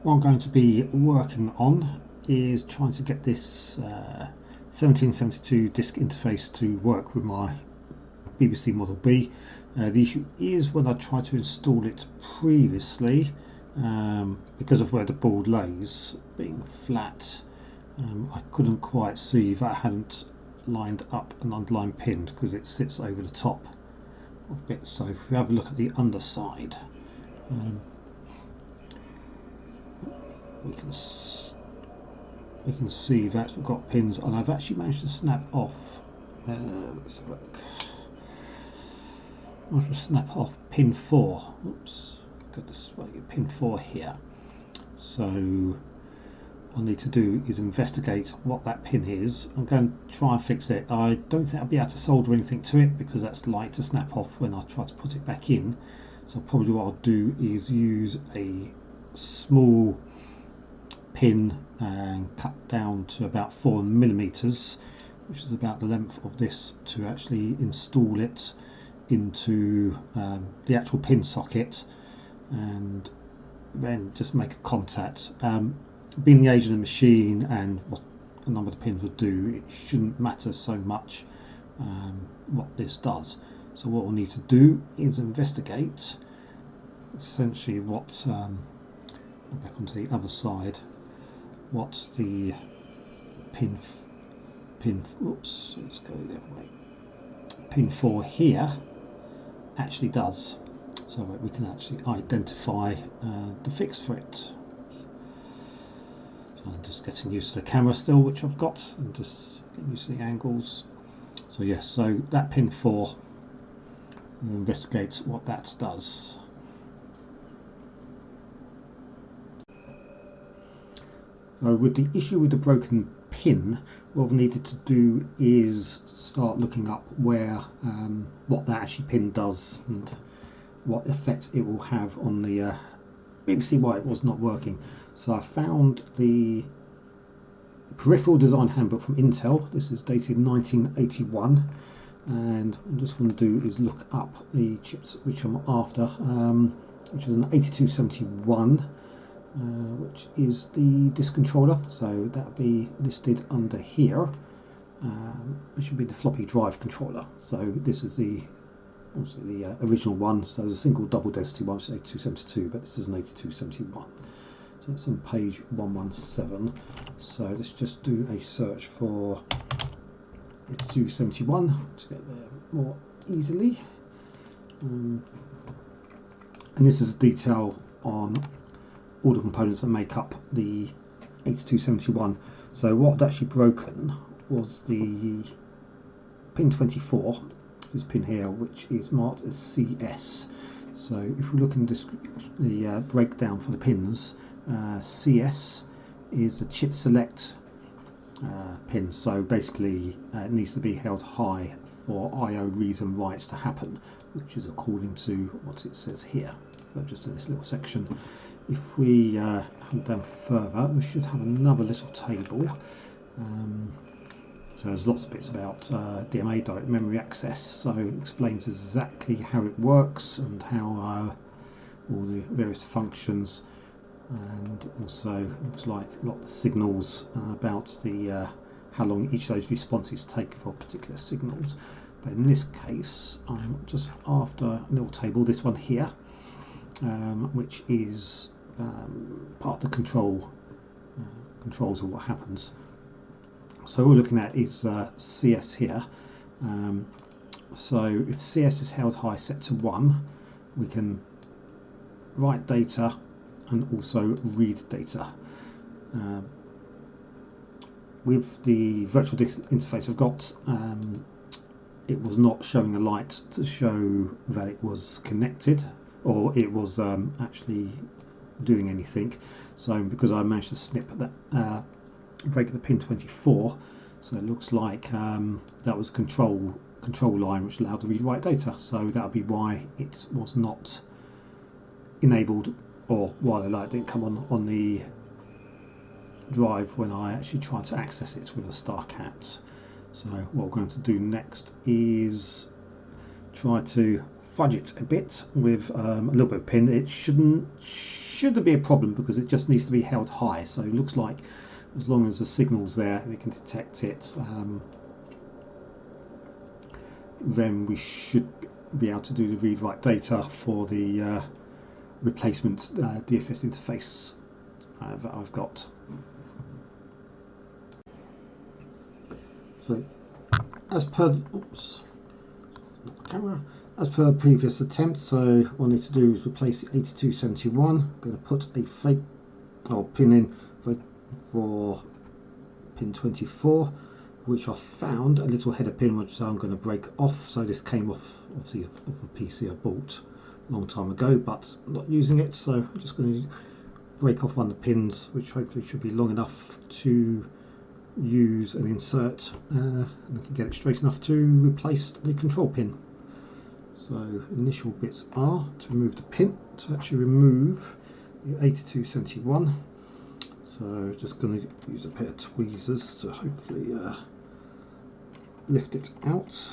What I'm going to be working on is trying to get this 1772 disk interface to work with my BBC Model B. The issue is when I tried to install it previously, because of where the board lays being flat, I couldn't quite see that I hadn't lined up an underlying pin because it sits over the top of it. So if we have a look at the underside, we can see that we've got pins, and I've actually managed to snap off. Let's have a look. I managed to snap off pin 4. Oops, got this way. Pin 4 here. So what I need to do is investigate what that pin is. I'm going to try and fix it. I don't think I'll be able to solder anything to it because that's light to snap off when I try to put it back in. So probably what I'll do is use a small pin and cut down to about 4mm, which is about the length of this, to actually install it into the actual pin socket, and then just make a contact. Being the age of the machine and what a number of the pins would do, it shouldn't matter so much what this does. So what we'll need to do is investigate essentially what, back onto the other side, what the pin, oops, let's go the other way, pin 4 here actually does, so that we can actually identify the fix for it. So I'm just getting used to the camera still, which I've got, and just getting used to the angles. So yes, so that pin 4, we'll investigate what that does. So with the issue with the broken pin, what we needed to do is start looking up where what that actually pin does and what effect it will have on the BBC, why it was not working. So I found the Peripheral Design Handbook from Intel. This is dated 1981, and what I'm just going to do is look up the chips which I'm after, which is an 8271, which is the disk controller. So that'll be listed under here, which should be the floppy drive controller. So this is the obviously the original one. So there's a single double density one, which is 8272, but this is an 8271. So it's on page 117. So let's just do a search for 8271 to get there more easily. And this is a detail on all the components that make up the 8271. So what had actually broken was the pin 24, this pin here, which is marked as CS. So if we look in the breakdown for the pins, CS is the chip select pin. So basically it needs to be held high for IO reads and writes to happen, which is according to what it says here. So just in this little section. If we come down further, we should have another little table. So there's lots of bits about DMA, direct memory access, so it explains exactly how it works and how all the various functions, and also looks like a lot of the signals about the how long each of those responses take for particular signals. But in this case, I'm just after a little table, this one here, which is part of the controls of what happens. So what we're looking at is CS here. So if CS is held high, set to 1, we can write data and also read data. With the virtual disk interface I've got, it was not showing a light to show that it was connected or it was actually doing anything. So because I managed to snip that, break the pin 24, so it looks like that was control line which allowed the read write data. So that would be why it was not enabled, or why the light didn't come on the drive when I actually tried to access it with a StarCat. So what we're going to do next is try to fudge it a bit with a little bit of pin. It shouldn't shouldn't be a problem because it just needs to be held high. So it looks like as long as the signal's there, we can detect it. Then we should be able to do the read-write data for the replacement DFS interface that I've got. So, as per as per the previous attempt, so what I need to do is replace the 8271. I'm going to put a fake pin in for pin 24, which I found a little header pin which I'm going to break off. So this came off obviously off a PC I bought a long time ago, but I'm not using it, so I'm just going to break off one of the pins, which hopefully should be long enough to use and insert, and I can get it straight enough to replace the control pin. So initial bits are to remove the pin, to actually remove the 8271. So just going to use a pair of tweezers to hopefully lift it out.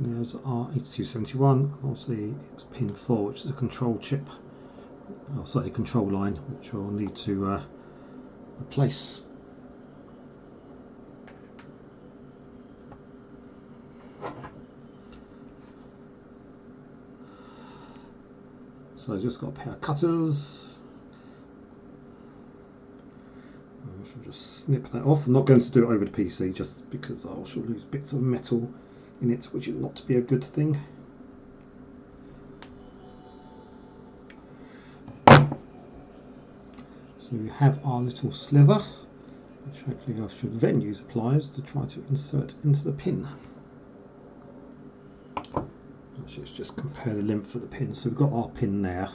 There's our 8271, obviously it's pin 4, which is a control chip, or sorry, control line, which I'll need to replace. So I've just got a pair of cutters. I should just snip that off. I'm not going to do it over the PC just because I shall lose bits of metal in it, which is not to be a good thing. So we have our little sliver, which hopefully I should then use pliers to try to insert into the pin. Let's just compare the length of the pin. So we've got our pin there,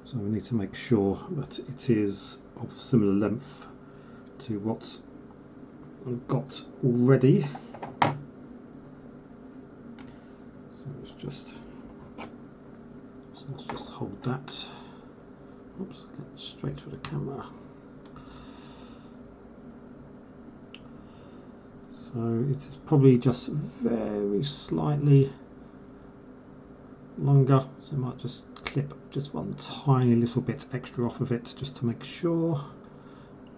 so we need to make sure that it is of similar length to what we've got already. Let's just hold that. Oops, get straight to the camera. So it is probably just very slightly longer, so I might just clip just one tiny little bit extra off of it just to make sure.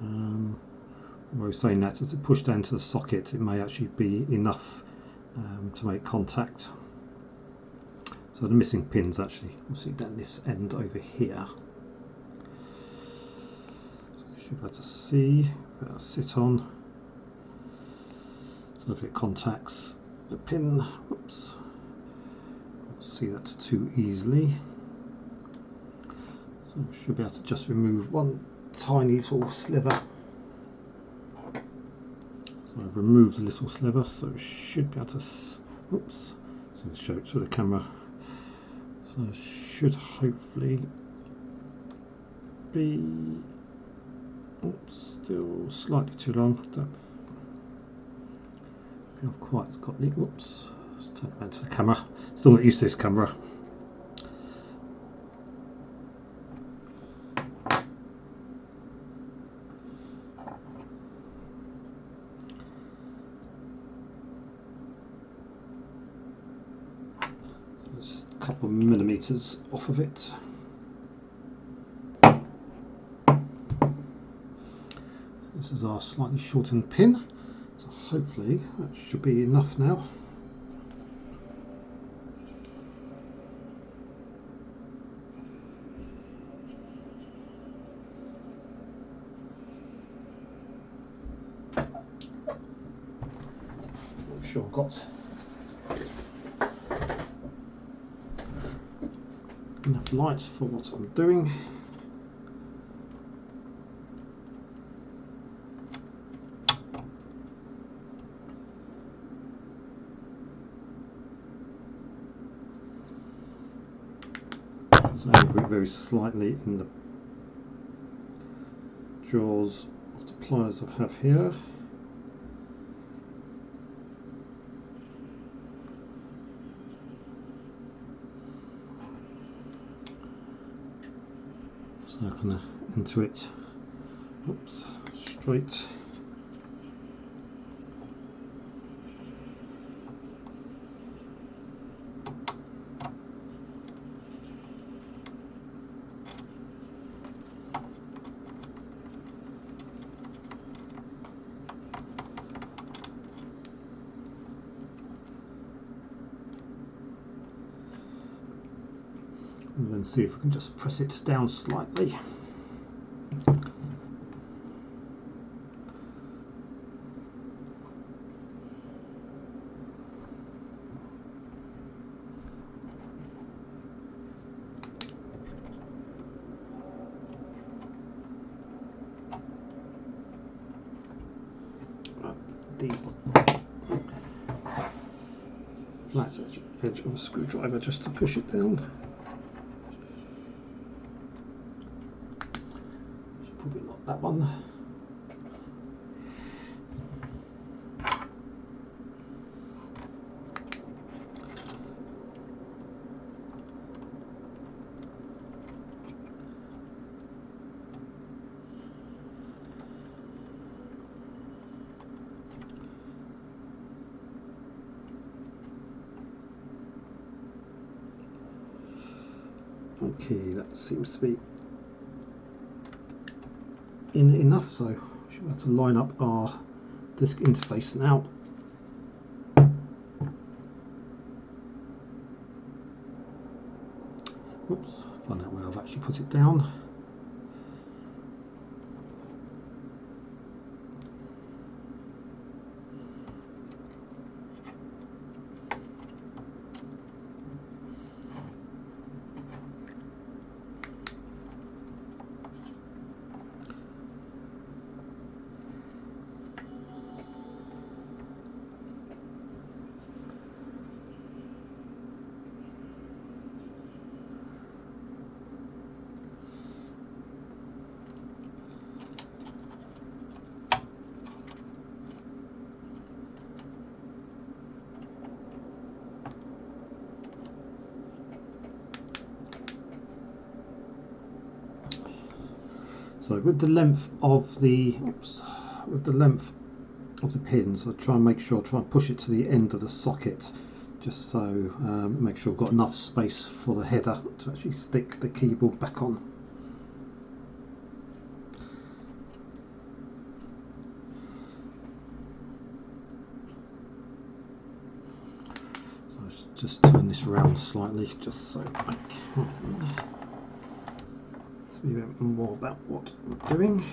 I was saying that as it pushed down to the socket, it may actually be enough to make contact. So the missing pins actually, we'll see down this end over here. So you should be able to see where I sit on. So if it contacts the pin, whoops, we'll see that too easily. So I should be able to just remove one tiny little sliver. So I've removed the little sliver, so I should be able to, oops, so show it to the camera. So it should hopefully be, oops, still slightly too long. Don't think I've quite got the, oops, let's turn it back to the camera. Still not used to this camera. Just a couple of millimeters off of it. This is our slightly shortened pin, so hopefully that should be enough now. I'm sure I've got enough light for what I'm doing. Just angle it very slightly in the jaws of the pliers I have here. So I'm going to enter it, oops, straight. And then see if we can just press it down slightly. The flat edge of a screwdriver just to push it down. Probably not that one. Okay, that seems to be in enough, so we should have to line up our disk interface now. Oops, find out where I've actually put it down. So with the length of the pins, I try and make sure, try and push it to the end of the socket, just so make sure I've got enough space for the header to actually stick the keyboard back on. So let's just turn this around slightly, just so I can be a bit more about what I'm doing.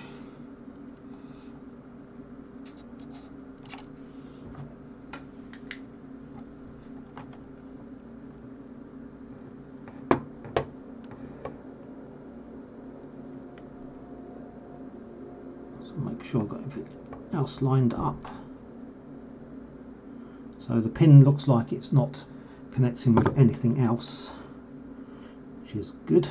So make sure I've got everything else lined up. So the pin looks like it's not connecting with anything else, which is good.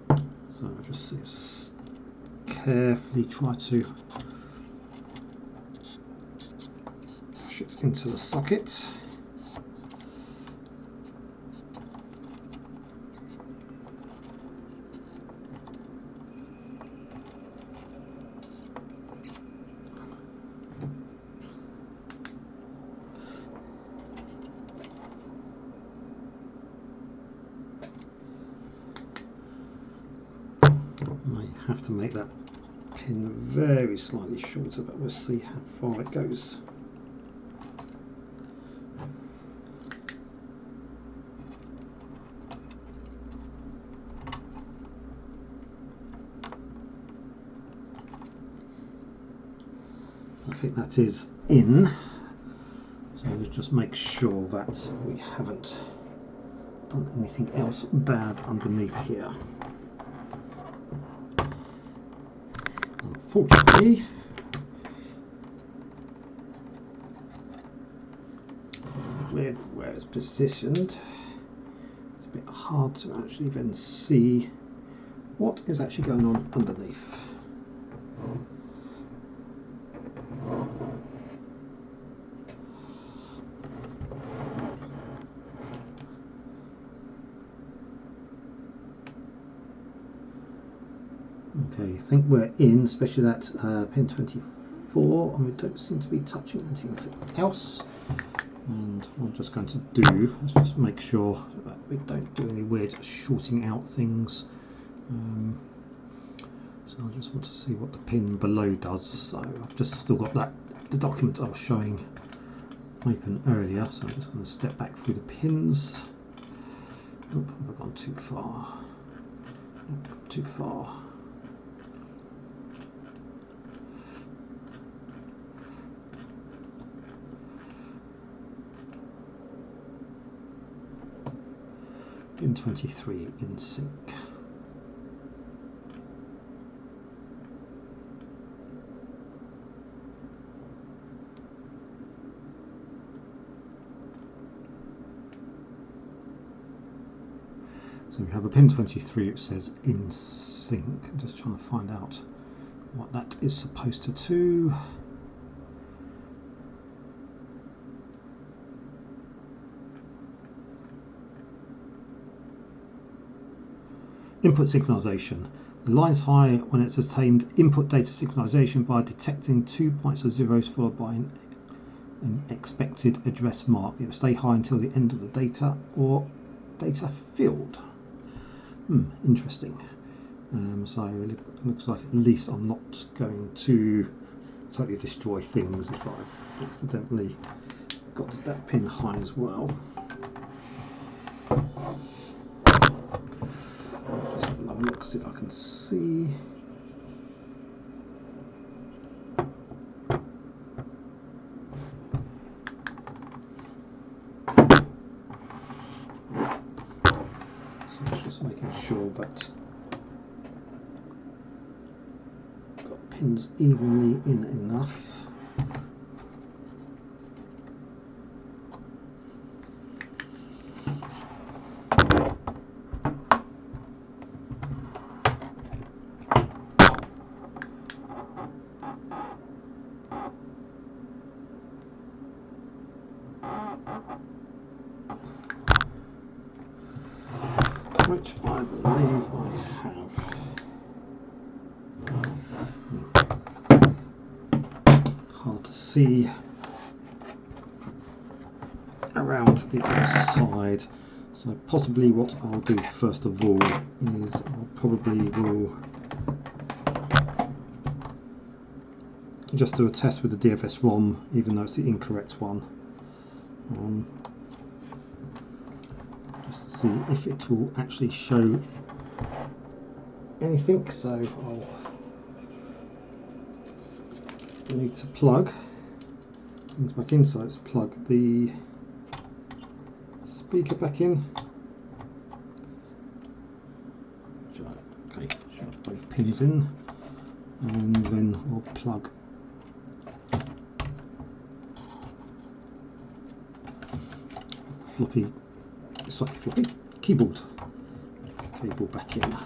So I'll just carefully try to push it into the socket. Might have to make that pin very slightly shorter, but we'll see how far it goes. I think that is in, so we'll just make sure that we haven't done anything else bad underneath here. Unfortunately, with where it's positioned, it's a bit hard to actually then see what is actually going on underneath. Okay, I think we're in, especially that pin 24, and we don't seem to be touching anything else. And what I'm just going to do is just make sure that we don't do any weird shorting out things. So I just want to see what the pin below does. So I've just still got the document I was showing open earlier, so I'm just going to step back through the pins. Oop, have I gone too far? Nope, too far. Pin 23 in sync. So we have a pin 23, it says in sync. I'm just trying to find out what that is supposed to do. Input synchronization. The line is high when it's attained input data synchronization by detecting 2 points of zeros followed by an expected address mark. It will stay high until the end of the data or data field. Interesting. So it looks like at least I'm not going to totally destroy things if I've accidentally got that pin high as well. Just have another look, see if I can see. So it's just making sure that I've got pins evenly in enough. Which I believe I have. Hard to see around the other side. So possibly what I'll do first of all is I'll probably will just do a test with the DFS ROM, even though it's the incorrect one. Just to see if it will actually show anything. So I'll need to plug things back in. So let's plug the speaker back in. Okay, shove both pins in, and then we'll plug slightly floppy keyboard cable back in.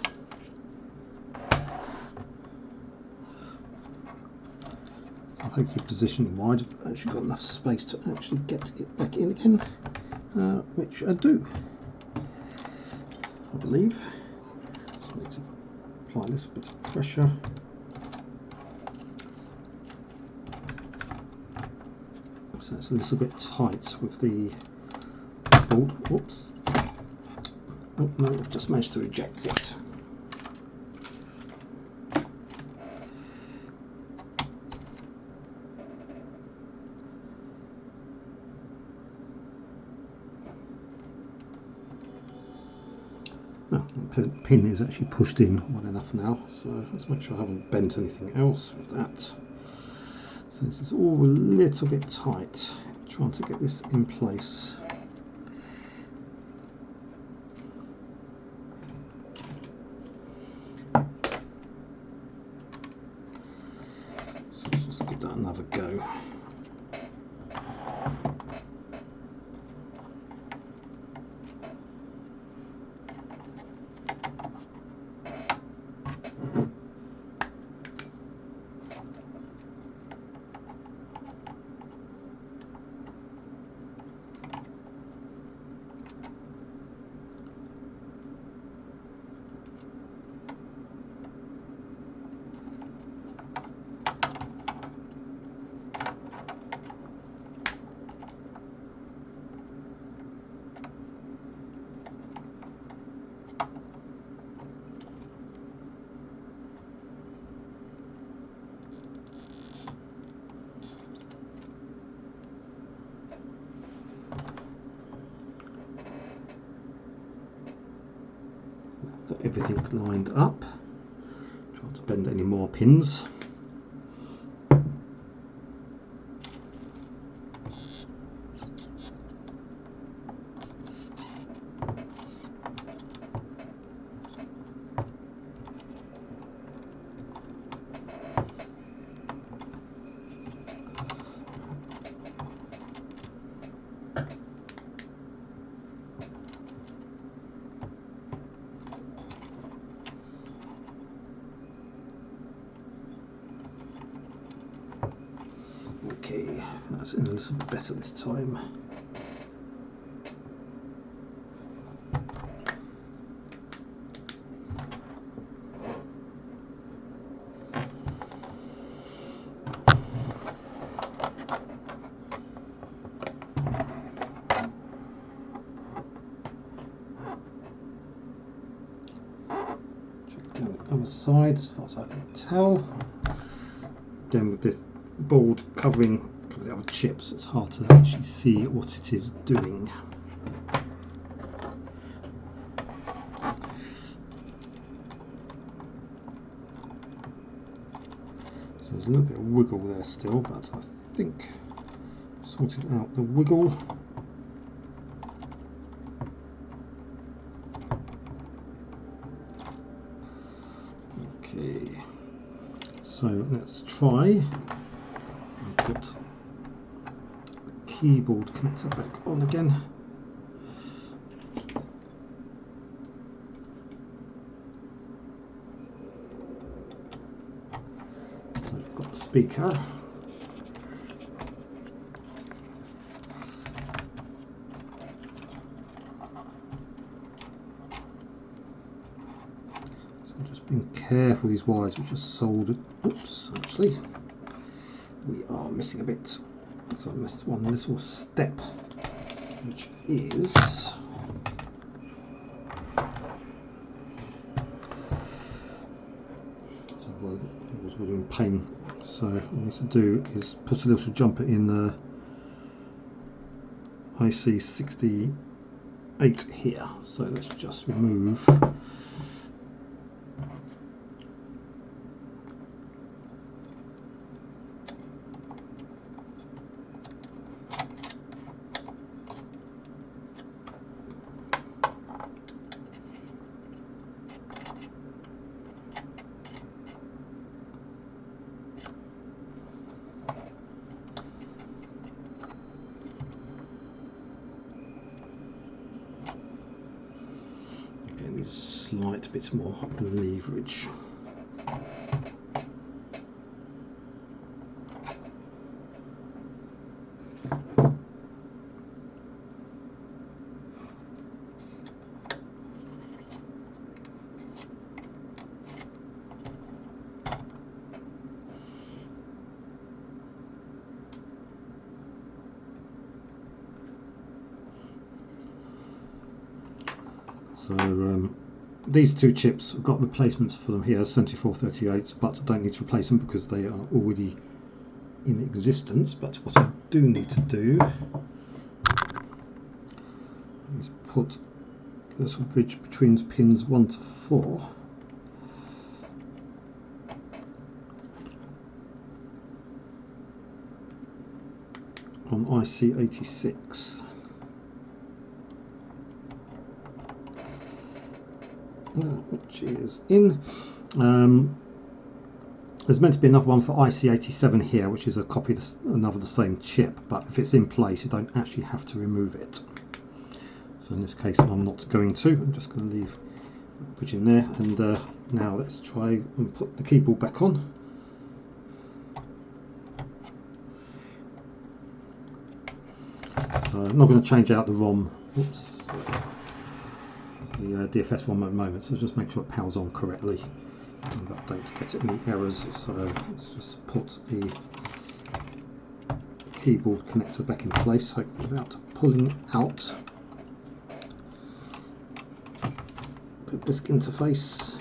So hopefully positioned wide, I've actually got enough space to actually get it back in again, which I do, I believe. Just need to apply a little bit of pressure. So it's a little bit tight with the bolt. Whoops. Oh no, I've just managed to eject it. Now, the pin is actually pushed in well enough now, so let's make sure I haven't bent anything else with that. So this is all a little bit tight, trying to get this in place. So let's just give that another go. got everything lined up. Try not to bend any more pins. Okay, that's in a little bit better this time. Check down the other side as far as I can tell. Again, with this board covering the other chips, it's hard to actually see what it is doing. So there's a little bit of wiggle there still, but I think sorted out the wiggle. Okay, so let's try and put the keyboard connector back on again. So I've got the speaker. Being careful with these wires which are soldered. Oops, actually we are missing a bit, so I missed one little step, which is it was really in pain. So what I need to do is put a little jumper in the IC 68 here. So let's just remove a slight bit more leverage. So these two chips, I've got replacements for them here, 7438s, but I don't need to replace them because they are already in existence. But what I do need to do is put a little bridge between pins 1 to 4. On IC 86. Which is in. There's meant to be another one for IC87 here, which is a copy of another the same chip, but if it's in place you don't actually have to remove it. So in this case I'm not going to. I'm just going to leave the bridge in there, and now let's try and put the keyboard back on. So I'm not going to change out the ROM. Oops. The DFS ROM at the moment, so just make sure it powers on correctly and don't get any errors. So let's just put the keyboard connector back in place, hopefully without pulling out the disk interface.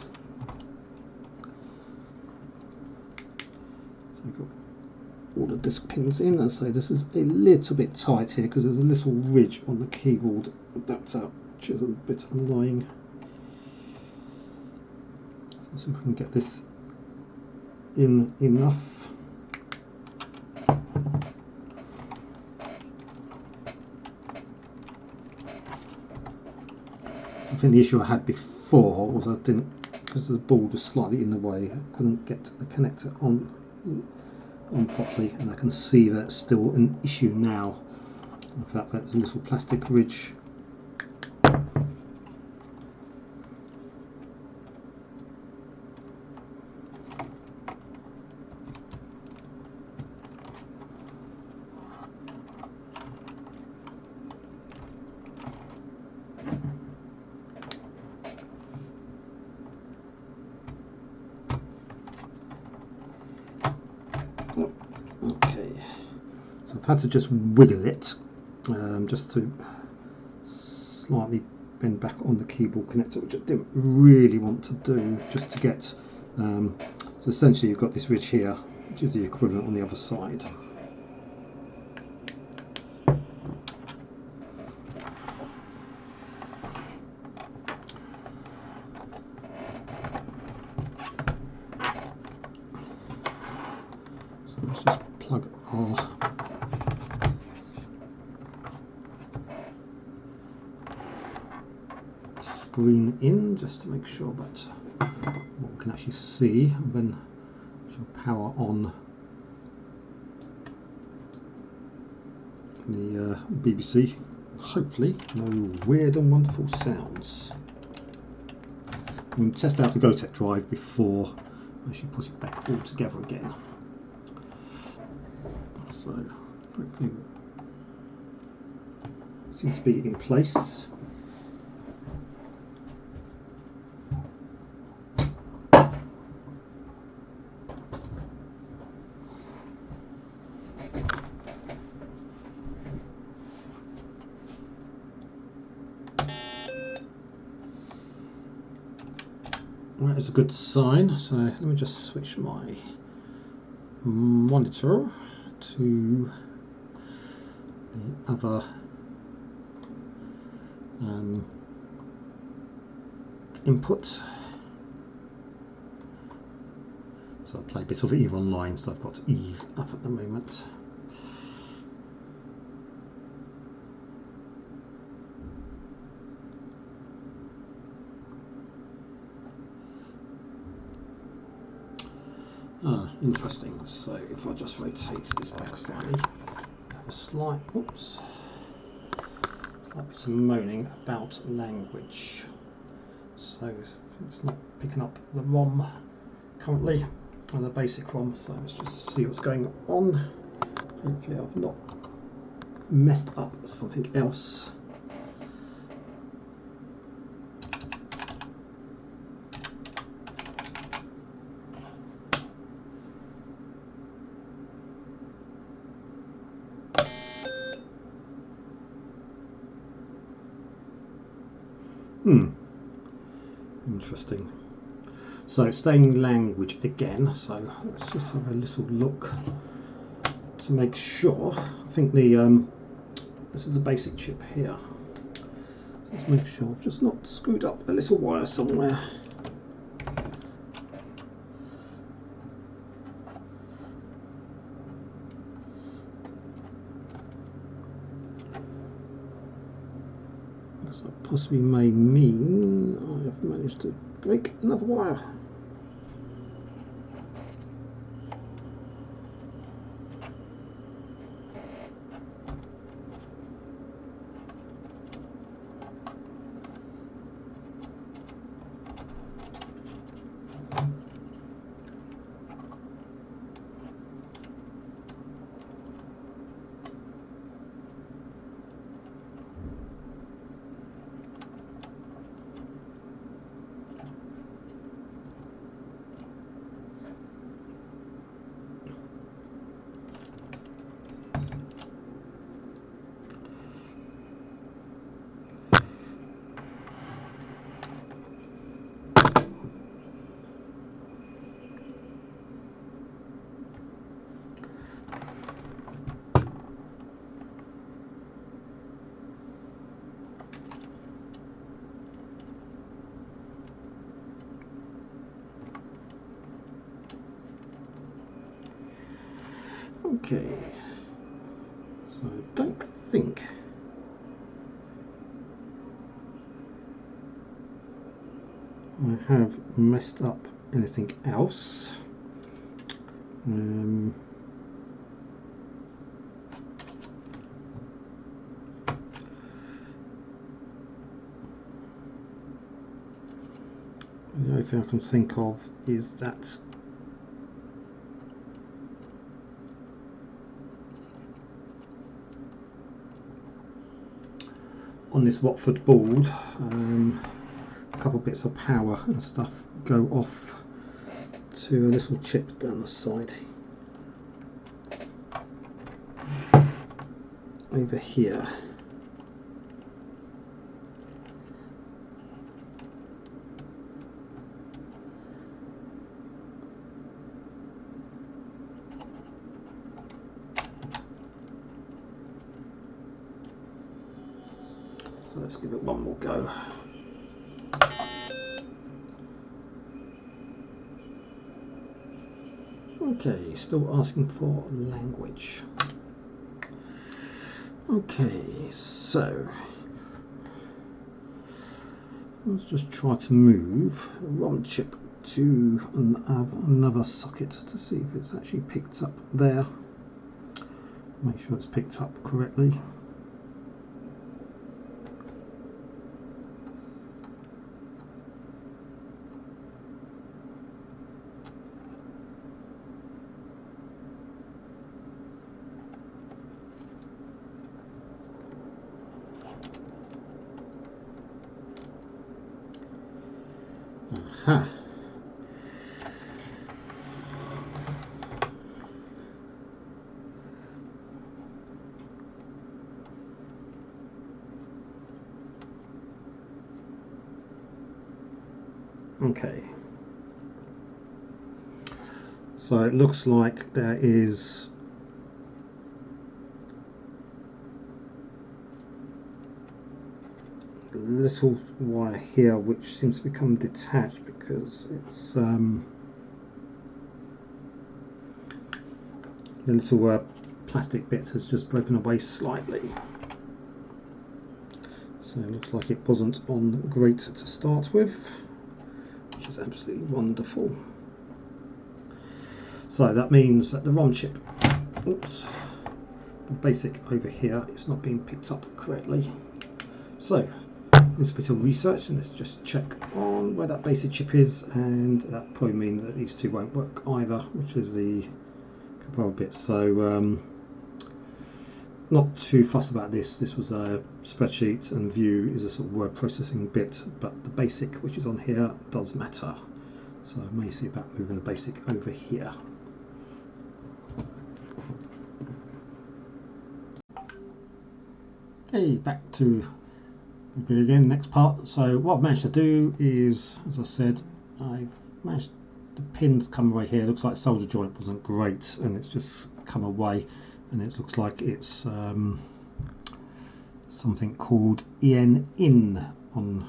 So I've got all the disk pins in. As I say, this is a little bit tight here because there's a little ridge on the keyboard adapter, which is a bit annoying. see if we can get this in enough. I think the issue I had before was I didn't, because the board was slightly in the way, I couldn't get the connector on properly, and I can see that's still an issue now. In fact, that's a little plastic ridge. Okay, so I've had to just wiggle it, just to slightly bend back on the keyboard connector, which I didn't really want to do, just to get, so essentially you've got this ridge here, which is the equivalent on the other side. So let's just plug our screen in, just to make sure that what we can actually see, and then she'll power on the BBC. Hopefully no weird and wonderful sounds. We'll test out the GoTech drive before I should put it back all together again. So hopefully it seems to be in place. That is a good sign. So let me just switch my monitor to the other input. So I play a bit of Eve online, so I've got Eve up at the moment. Interesting. So if I just rotate this back slightly, have a slight, oops, slight bit of moaning about language. So it's not picking up the ROM currently as a basic ROM. So let's just see what's going on. Hopefully I've not messed up something else. Interesting. So staying language again, so let's just have a little look to make sure. I think the this is a basic chip here. So let's make sure I've just not screwed up a little wire somewhere. So possibly may mean I have managed to break another wire. don't think I have messed up anything else. The only thing I can think of is that on this Watford board, a couple bits of power and stuff go off to a little chip down the side over here. So let's give it one more go. Okay, still asking for language. Okay, so let's just try to move a ROM chip to another socket to see if it's actually picked up there. Make sure it's picked up correctly. Aha. Okay. So it looks like there is a little wire here which seems to become detached because it's the little plastic bit has just broken away slightly. So it looks like it wasn't on great to start with, which is absolutely wonderful. So that means that the ROM chip, oops, the basic over here is not being picked up correctly. So this bit of research, and let's just check on where that basic chip is, and that probably means that these two won't work either, which is the couple of bits. So not too fussed about this. This was a spreadsheet, and view is a sort of word processing bit, but the basic, which is on here, does matter. So I may see about moving the basic over here. Okay, back to the bit again, next part. So what I've managed to do is, as I said, I've managed, the pins come away here. It looks like the solder joint wasn't great, and it's just come away, and it looks like it's something called EN in on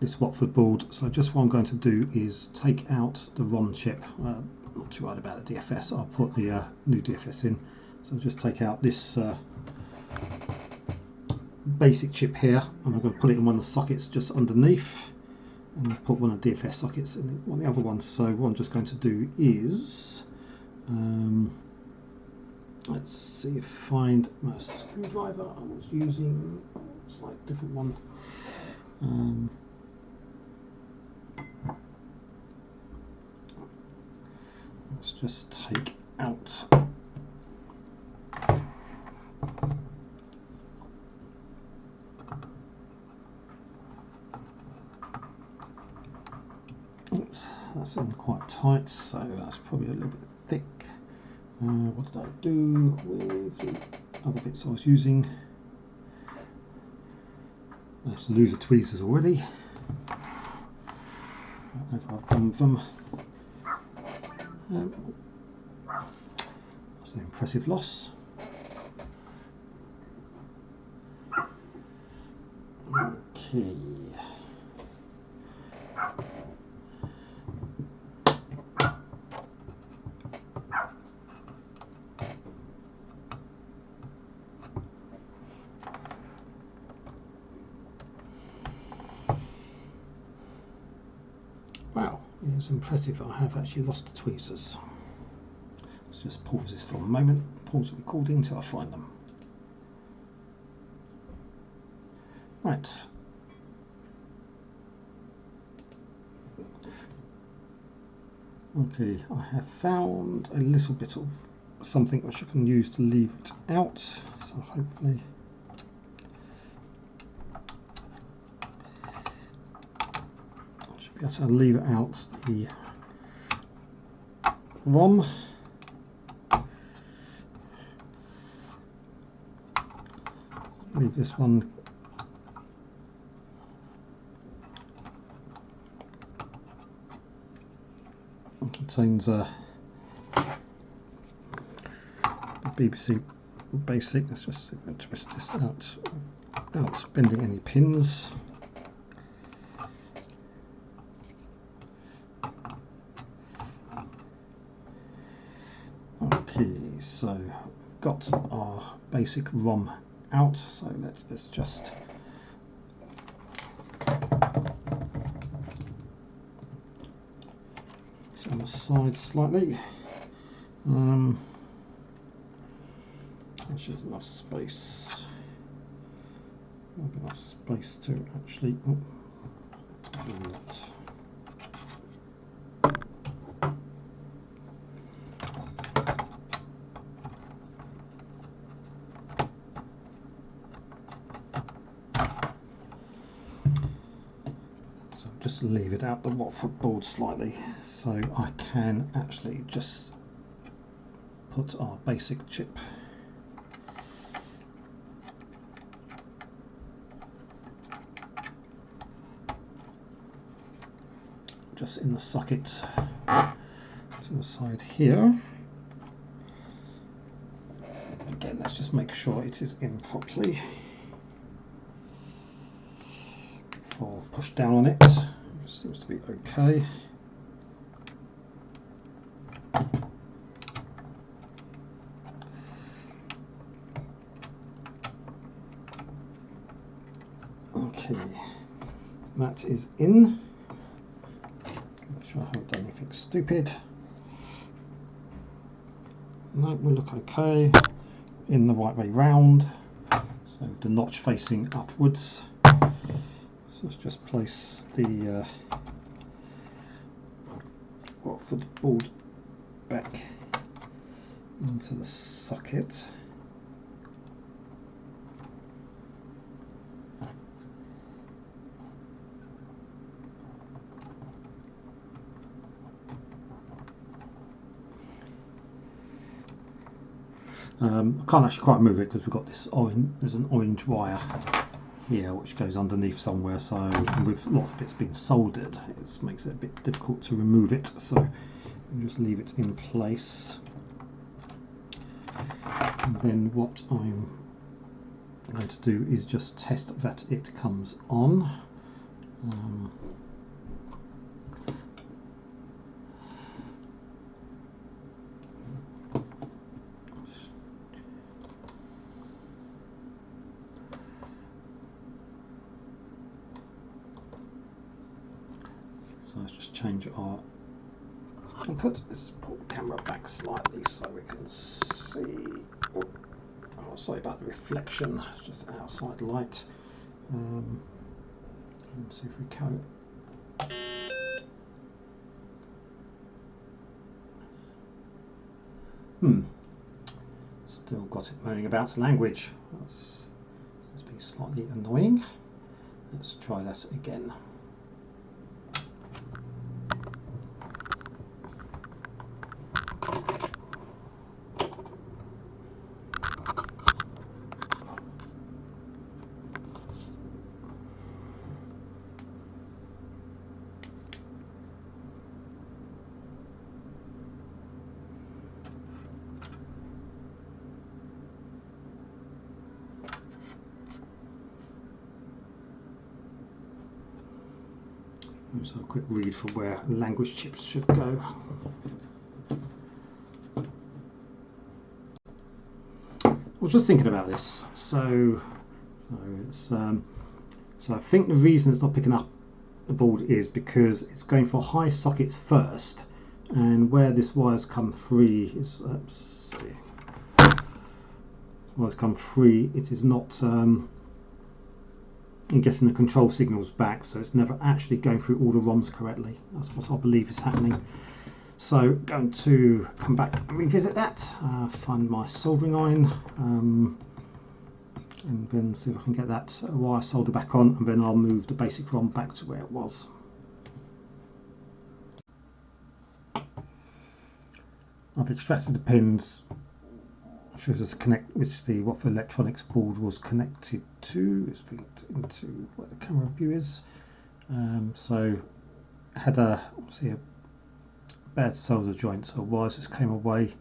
this Watford board. So just what I'm going to do is take out the ROM chip. Not too worried about the DFS. I'll put the new DFS in. So I'll just take out this basic chip here, and I'm going to put it in one of the sockets just underneath, and put one of the DFS sockets in one of the other ones. So what I'm just going to do is let's see if I find my screwdriver I was using. It's like a different one. Let's just take out that's in quite tight, so that's probably a little bit thick. What did I do with the other bits I was using? I have to lose the tweezers already. I don't know if I've done with them. That's an impressive loss. Okay. It's impressive I have actually lost the tweezers. Let's just pause this for a moment, pause the recording until I find them. Right. Okay, I have found a little bit of something which I can use to leave it out, so hopefully I should be able to leave out the ROM. Leave this one contains the BBC Basic. Let's just see if I twist this out without bending any pins. Okay, so got our basic ROM out, so let's just on the side slightly. Which is enough space. Not enough space to actually. Oh, do that. So just leave it out the Watford board slightly, so I can actually just put our basic chip just in the socket to the side here. Again, let's just make sure it is in properly before I push down on it. It seems to be okay. Okay, that is in. Make sure I haven't done anything stupid. No, we look okay. In the right way round. So the notch facing upwards. So let's just place the Watford board back into the socket. I can't actually quite move it because we've got this orange, there's an orange wire here which goes underneath somewhere, so with lots of bits being soldered it makes it a bit difficult to remove it, so I'll just leave it in place. And then what I'm going to do is just test that it comes on. So let's just change our input. Let's pull the camera back slightly so we can see. Oh, sorry about the reflection, it's just outside light. Let's see if we can. Still got it moaning about language. That's being slightly annoying. Let's try that again. So a quick read for where language chips should go. I was just thinking about this. So I think the reason it's not picking up the board is because it's going for high sockets first, and where this wire's come free is wire's come free, it is not getting the control signals back, so it's never actually going through all the ROMs correctly. That's what I believe is happening. So going to come back and revisit that, find my soldering iron, and then see if I can get that wire soldered back on, and then I'll move the basic ROM back to where it was. I've extracted the pins, shows us connect which the Watford Electronics board was connected to. Let's bring it into where the camera view is. So had a bad solder joint, so wires just came away.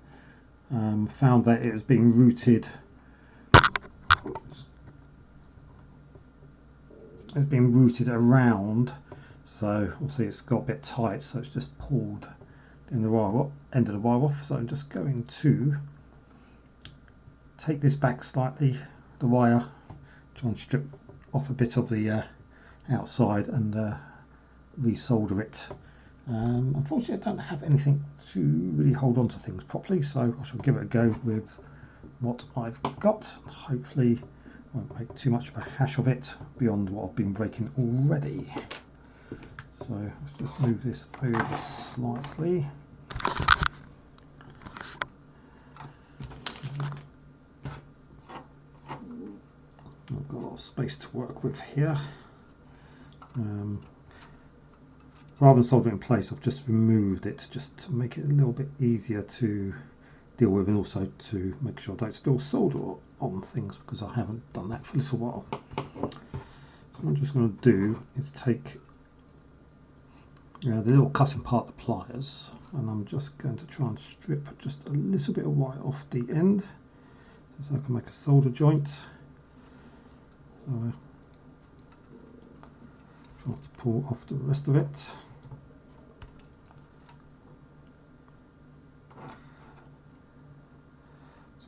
Found that it was being routed. It's being routed around, so obviously it's got a bit tight, so it's just pulled in the wire end of the wire off. So I'm just going to take this back slightly, the wire, try and strip off a bit of the outside and resolder it. Unfortunately I don't have anything to really hold on to things properly, so I shall give it a go with what I've got. Hopefully won't make too much of a hash of it beyond what I've been breaking already. So let's just move this over slightly. I've got a lot of space to work with here. Rather than soldering in place, I've just removed it just to make it a little bit easier to deal with, and also to make sure I don't spill solder on things, because I haven't done that for a little while. So what I'm just going to do is take the little cutting part of the pliers, and I'm just going to try and strip just a little bit of wire off the end so I can make a solder joint. So try to pull off the rest of it.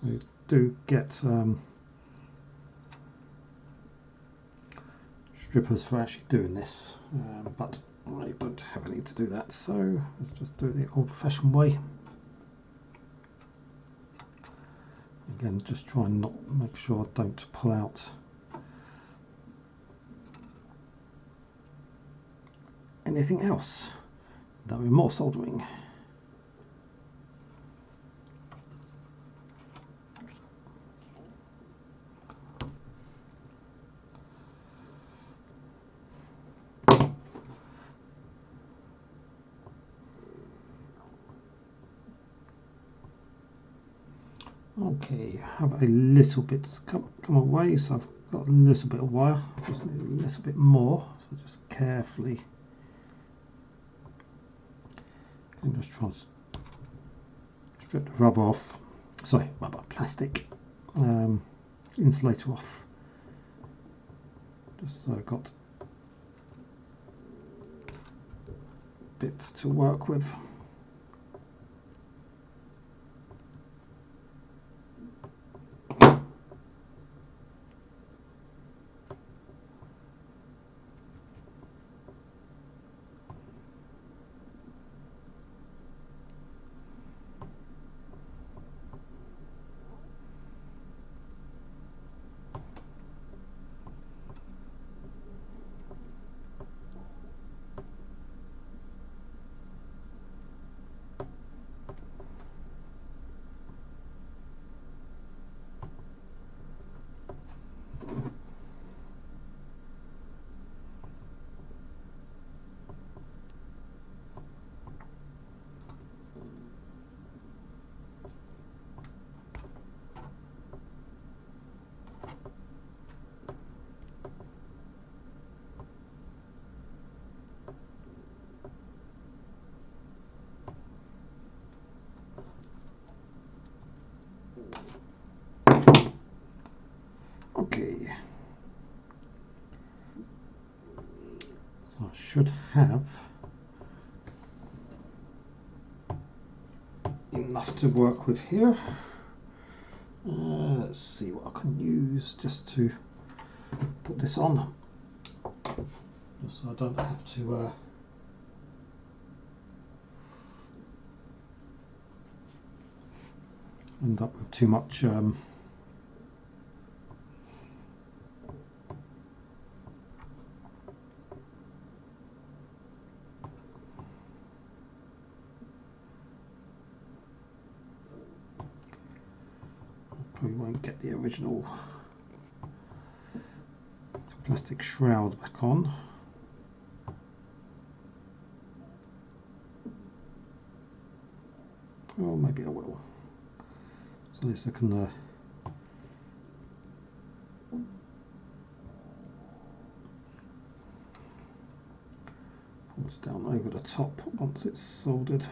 So you do get strippers for actually doing this, but I don't have any to do that, so let's just do it the old-fashioned way. Again, just try and not make sure I don't pull out anything else. There'll be more soldering. Okay, I have a little bit come away, so I've got a little bit of wire. I just need a little bit more, so just carefully and just try and strip the rubber off. Sorry, rubber, plastic insulator off, just so I've got a bit to work with. Okay, so I should have enough to work with here. Let's see what I can use just to put this on. just so I don't have to end up with too much probably won't get the original plastic shroud back on. Or maybe I will. So at least I can pull it down over the top once it's soldered.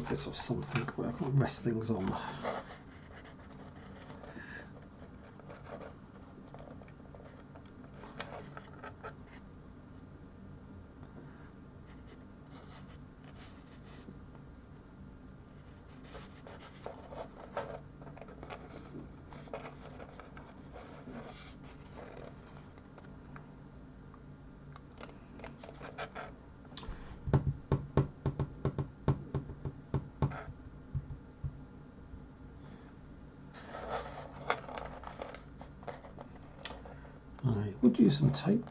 Bit of something where I can rest things on. I would use some tape.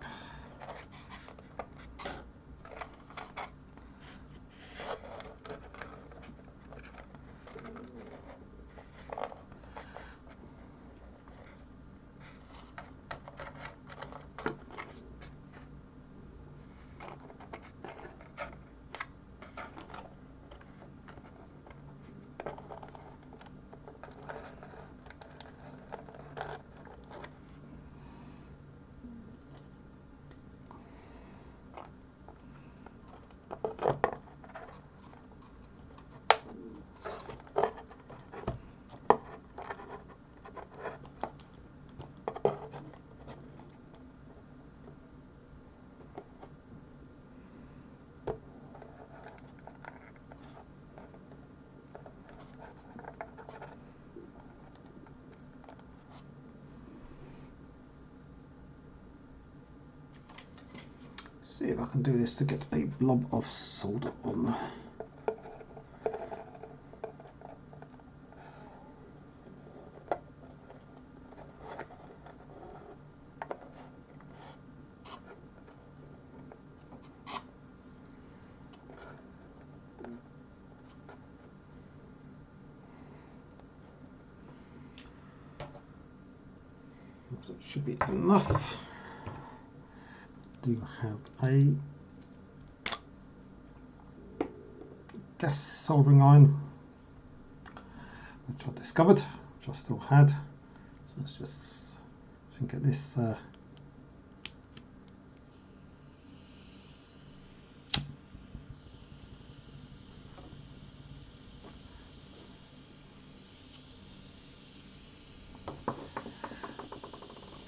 See if I can do this to get a blob of solder on. That should be enough. Do have a gas soldering iron, which I discovered, which I still had. So let's just get this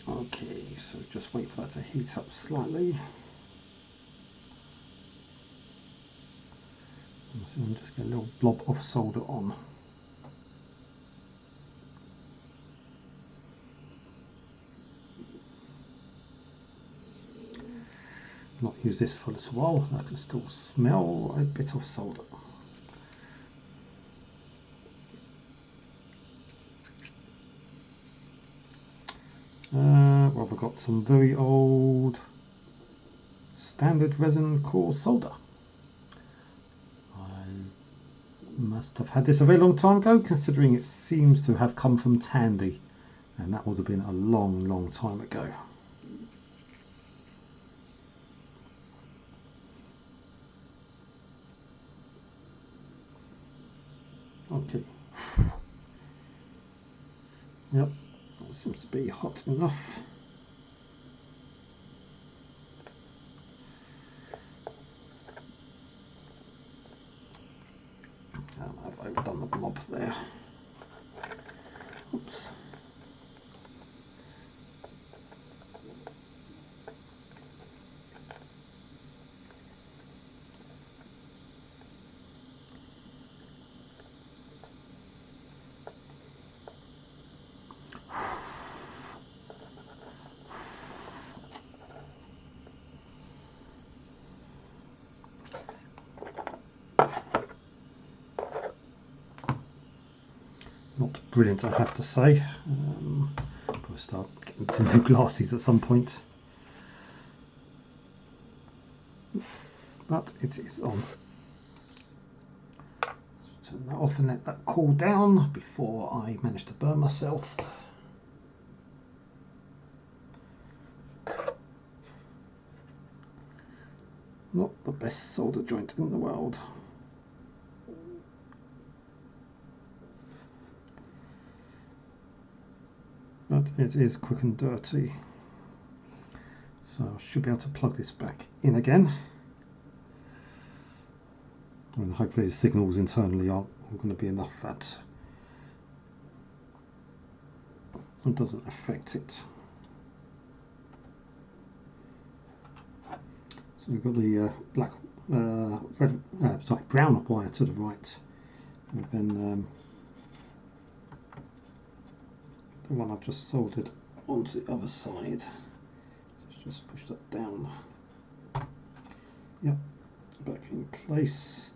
okay, so just wait for that to heat up slightly. So I'm just get a little blob of solder on. Not use this for a little while. I can still smell a bit of solder. Well, I've got some very old standard resin core solder. Must have had this a very long time ago, considering it seems to have come from Tandy, and that would have been a long time ago. Okay, yep, that seems to be hot enough. there. Oops. Not brilliant, I have to say. Probably start getting some new glasses at some point. But it is on. Let's turn that off and let that cool down before I manage to burn myself. Not the best solder joint in the world. But it is quick and dirty. So I should be able to plug this back in again. And hopefully the signals internally aren't going to be enough that it doesn't affect it. So we've got the brown wire to the right, and then the one I've just soldered onto the other side. Let's just push that down. Yep, back in place.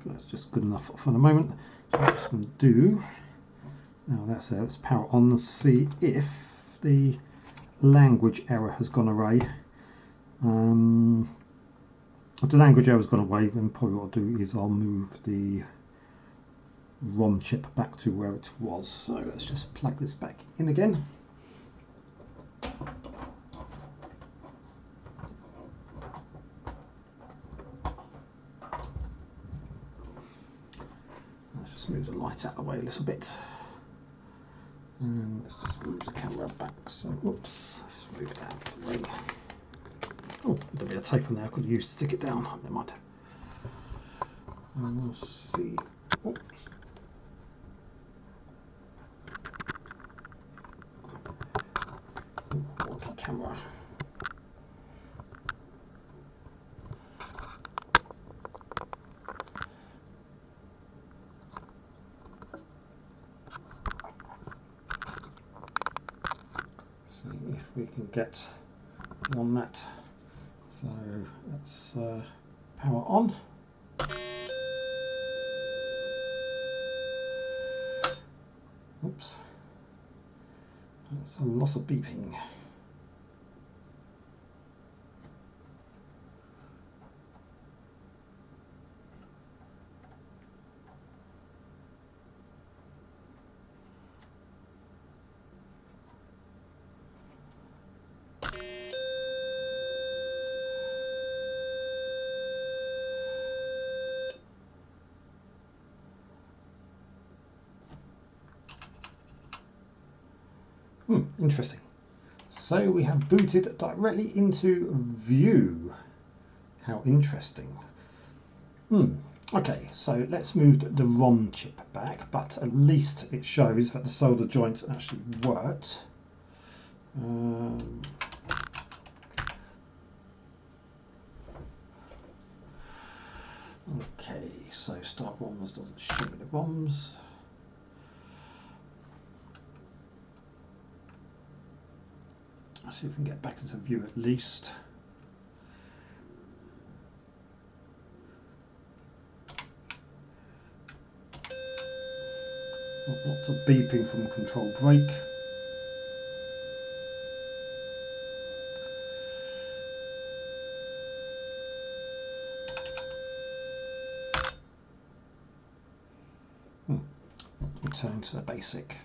That's just good enough for the moment. So what I'm just going to do now, that's there, let's power on and see if the language error has gone away. If the language error has gone away, then probably what I'll do is I'll move the ROM chip back to where it was. So let's just plug this back in again. Move the light out of the way a little bit, and let's just move the camera back. So, whoops, let's move that out of the way. Oh, a little bit of tape on there I could use to stick it down. Never mind. And we'll see. Oops. Wonky camera. If we can get on that. So let's power on. Oops, that's a lot of beeping. Interesting. So we have booted directly into view. How interesting. Okay, so let's move the ROM chip back, but at least it shows that the solder joint actually worked. Okay, so start ROMs doesn't show me the ROMs. Let's see if we can get back into view at least. Lots of beeping from control brake. Return to the basic.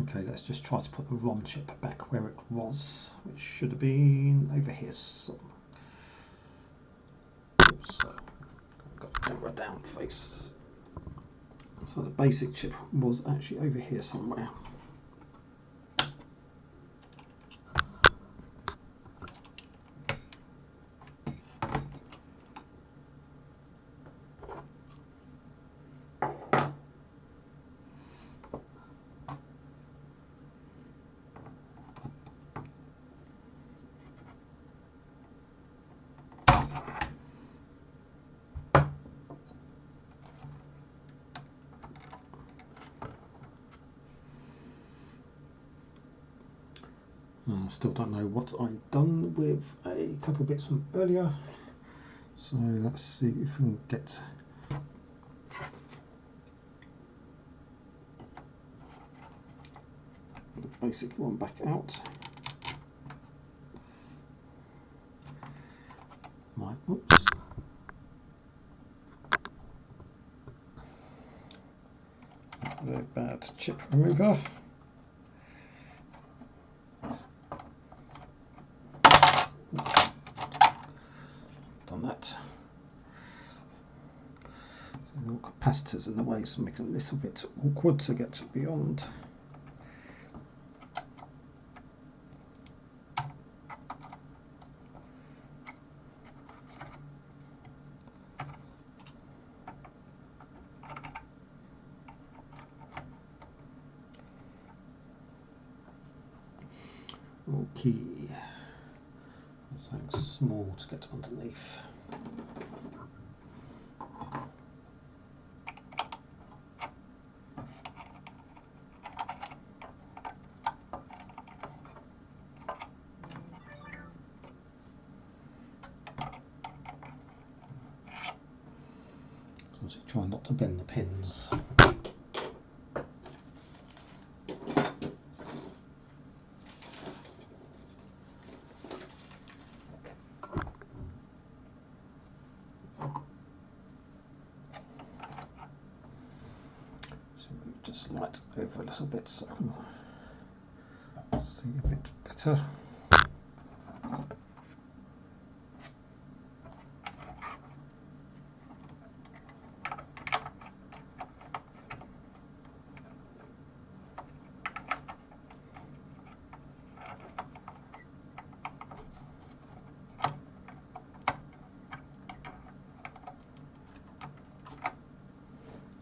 Okay, let's just try to put the ROM chip back where it was, which should have been over here. So, oops, got the camera down face. So the basic chip was actually over here somewhere. I still don't know what I've done with a couple of bits from earlier, so let's see if we can get the basic one back out. Oops. Very bad chip remover. Done that. So little capacitors in the way, so make it a little bit awkward to get beyond. Okay, something small to get underneath. So try not to bend the pins. Just light over a little bit so I can see a bit better.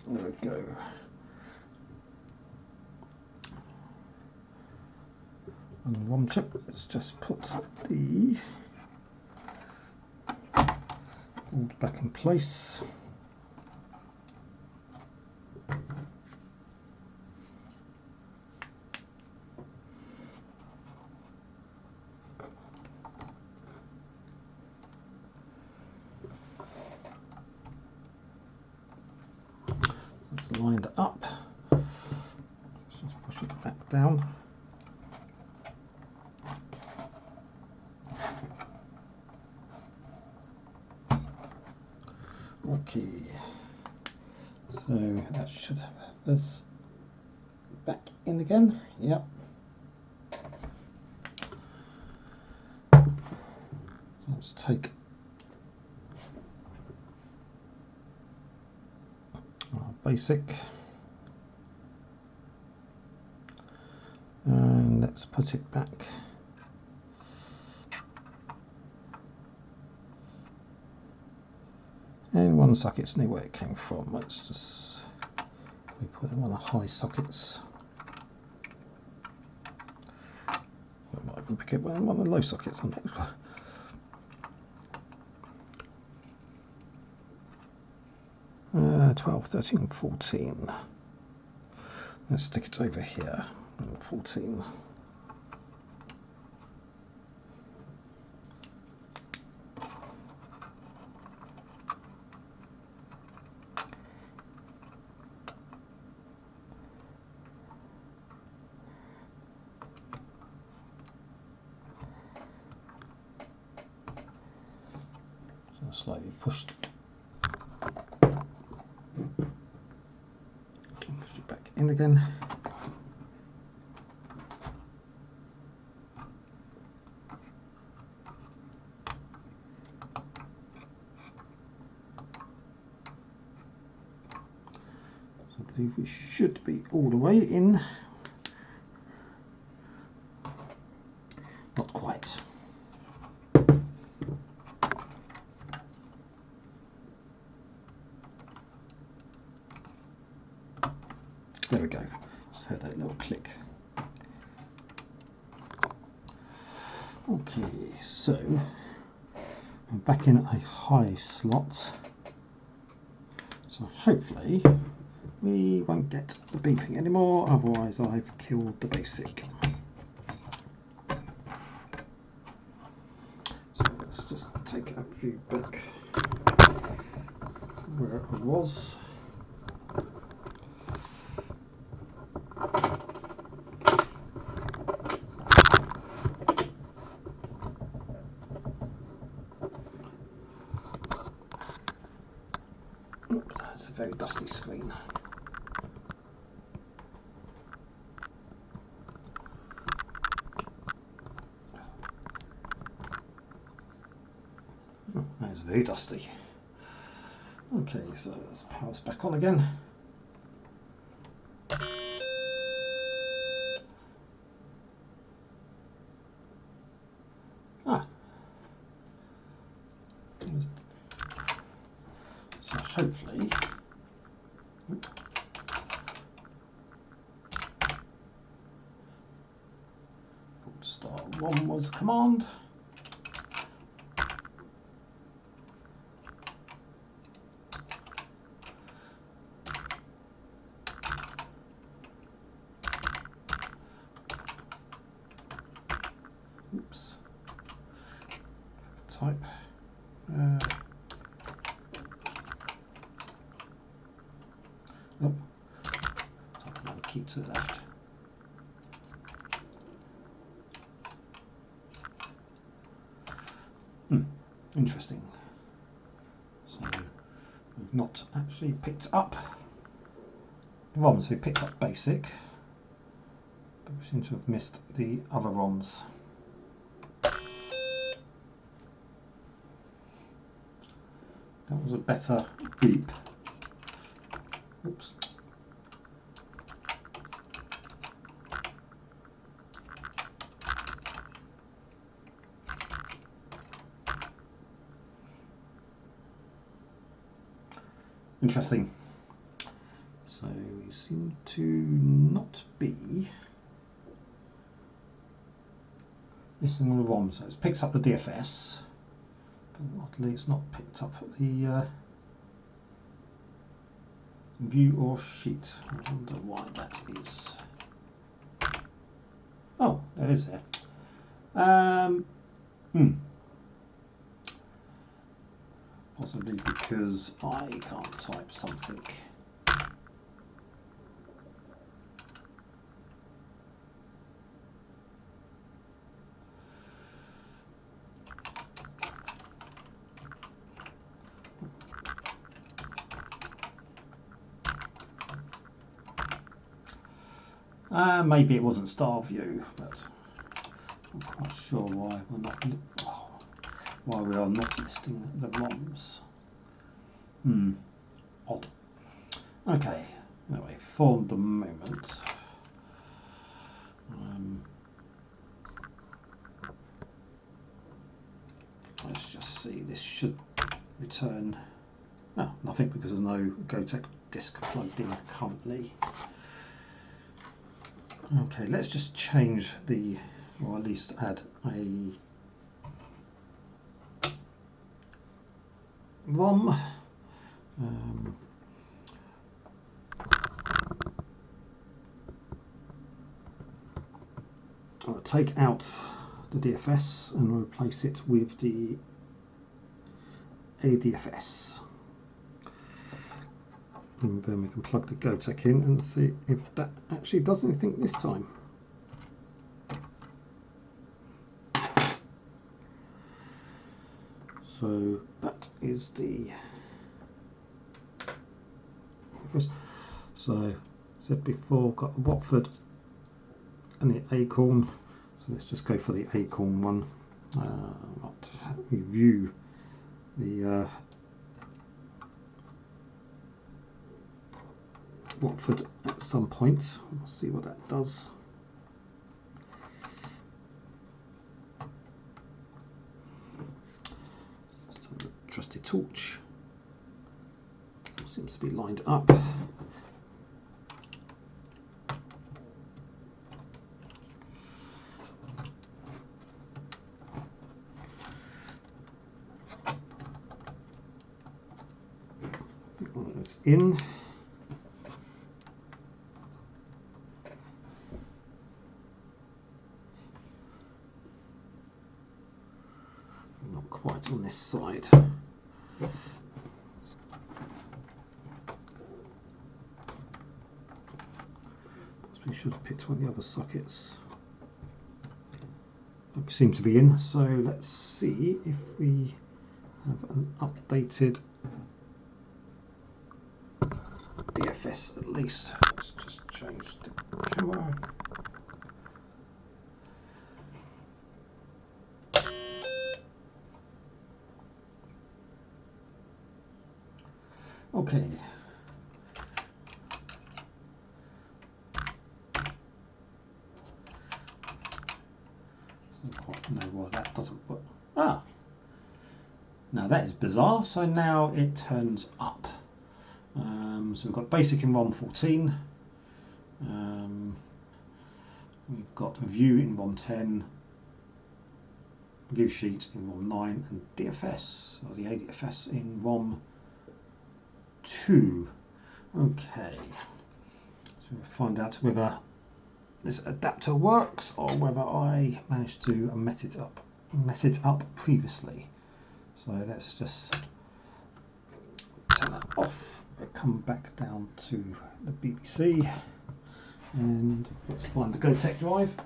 There we go. And one chip, let's just put the board back in place. It's lined up. Let's just push it back down. Okay, so that should have us back in again. Yep. Let's take our basic and let's put it back. And one socket's near where it came from. Let's just put them on the high sockets. I might even pick up one of the low sockets on it. 12, 13, 14. Let's stick it over here. 14. Slightly push it back in again. So I believe we should be all the way in. Not quite. There we go. Just heard that little click. Okay, so I'm back in a high slot. So hopefully we won't get the beeping anymore, otherwise I've killed the basic. let's just take a view back where I was. It's a very dusty screen. Oh, that's very dusty. Okay, so let's power us back on again. So hopefully start one was command. Oops. Type. Oh, type another key to the left. Interesting. So we've not actually picked up ROMs. We picked up basic, but we seem to have missed the other ROMs. That was a better beep. Oops. Interesting. So we seem to not be missing all the ROMs. So it's picked up the DFS, but oddly it's not picked up the view or sheet. I wonder why that is. Oh, that is there. Possibly because I can't type something. Maybe it wasn't star view, but I'm quite sure why we're not. Why we are not listing the ROMs. Odd. Okay. Anyway, for the moment, let's just see. This should return. Oh, nothing because there's no GoTech disk plugged in currently. Okay, let's just change the, or at least add a ROM. I'll take out the DFS and replace it with the ADFS. And then we can plug the GoTech in and see if that actually does anything this time. So that is the so I said before, got the Watford and the Acorn, so let's just go for the Acorn one. Review the Watford at some point. We'll see what that does. Let's have a trusty torch. Seems to be lined up. It's in. Not quite on this side. We should have picked one of the other sockets. They seem to be in, so let's see if we have an updated DFS at least. Let's just change the camera. Okay. Don't quite know why that doesn't work. Ah! Now that is bizarre, so now it turns up. So we've got basic in ROM 14. We've got view in ROM 10. View sheet in ROM 9 and DFS, or the ADFS in ROM 2. Okay, so we'll find out whether this adapter works or whether I managed to mess it up previously. So let's just turn that off. We'll come back down to the BBC and let's find the GoTech drive.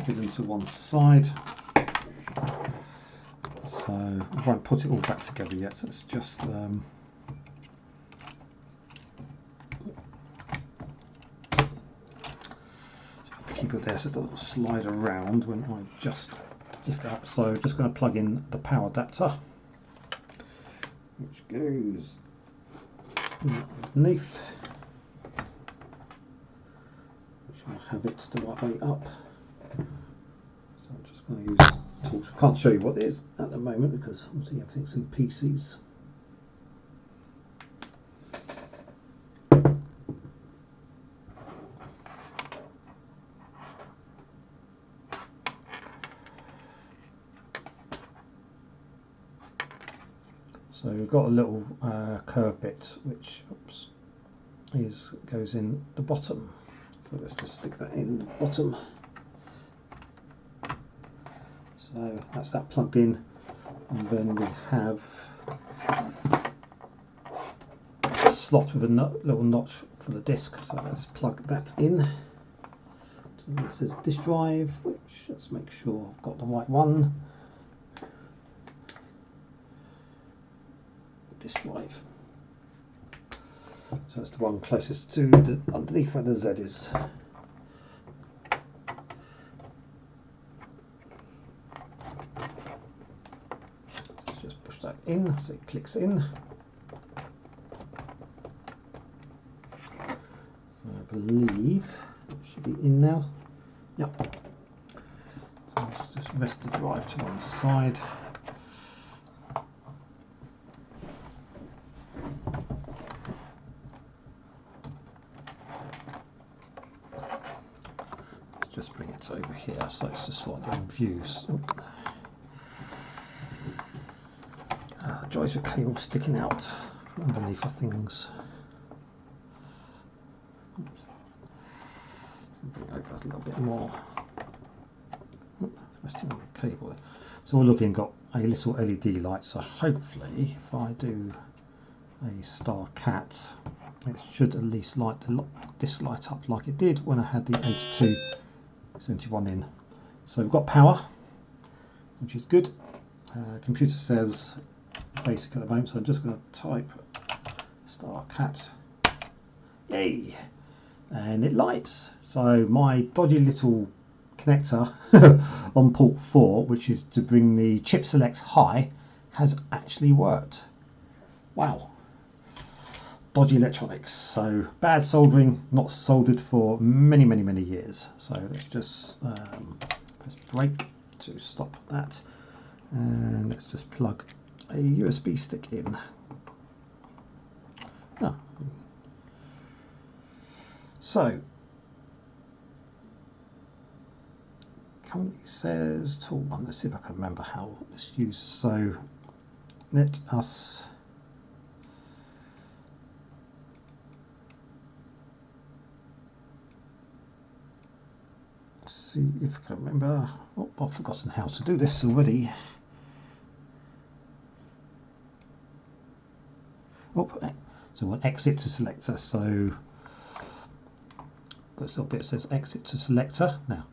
Hidden to one side, so I won't put it all back together yet. It's just keep it there so it doesn't slide around when I just lift it up. So just going to plug in the power adapter, which goes underneath, which will have it the right way up. So I'm just going to use this torch. I can't show you what it is at the moment because obviously everything's in PCs. So we've got a little curve bit which goes in the bottom. So let's just stick that in the bottom. So that's that plugged in, and then we have a slot with a little notch for the disk. So let's plug that in. So it says disk drive, which let's make sure I've got the right one. Disk drive. So that's the one closest to underneath where the Z is. In, so it clicks in. So I believe it should be in now. Yep. So let's just rest the drive to one side. Let's just bring it over here so it's just slightly in views. Joys with cable sticking out from underneath of things. Oops. Bring it over a little bit more. Resting on the cable. So we're looking got a little LED light. So hopefully, if I do a star cat, it should at least light this light up like it did when I had the 8271 in. So we've got power, which is good. Computer says basic at the moment, so I'm just going to type star cat, yay, and it lights. So my dodgy little connector on port 4, which is to bring the chip select high, has actually worked. Wow, dodgy electronics. So bad soldering, not soldered for many years. So let's just press brake to stop that, and let's just plug a USB stick in. Oh. So company says tool one. Let's see if I can remember how this uses. So let us see if I can remember. Oh, I've forgotten how to do this already. Oh, so we'll exit to selector. So got this little bit that says exit to selector. Now,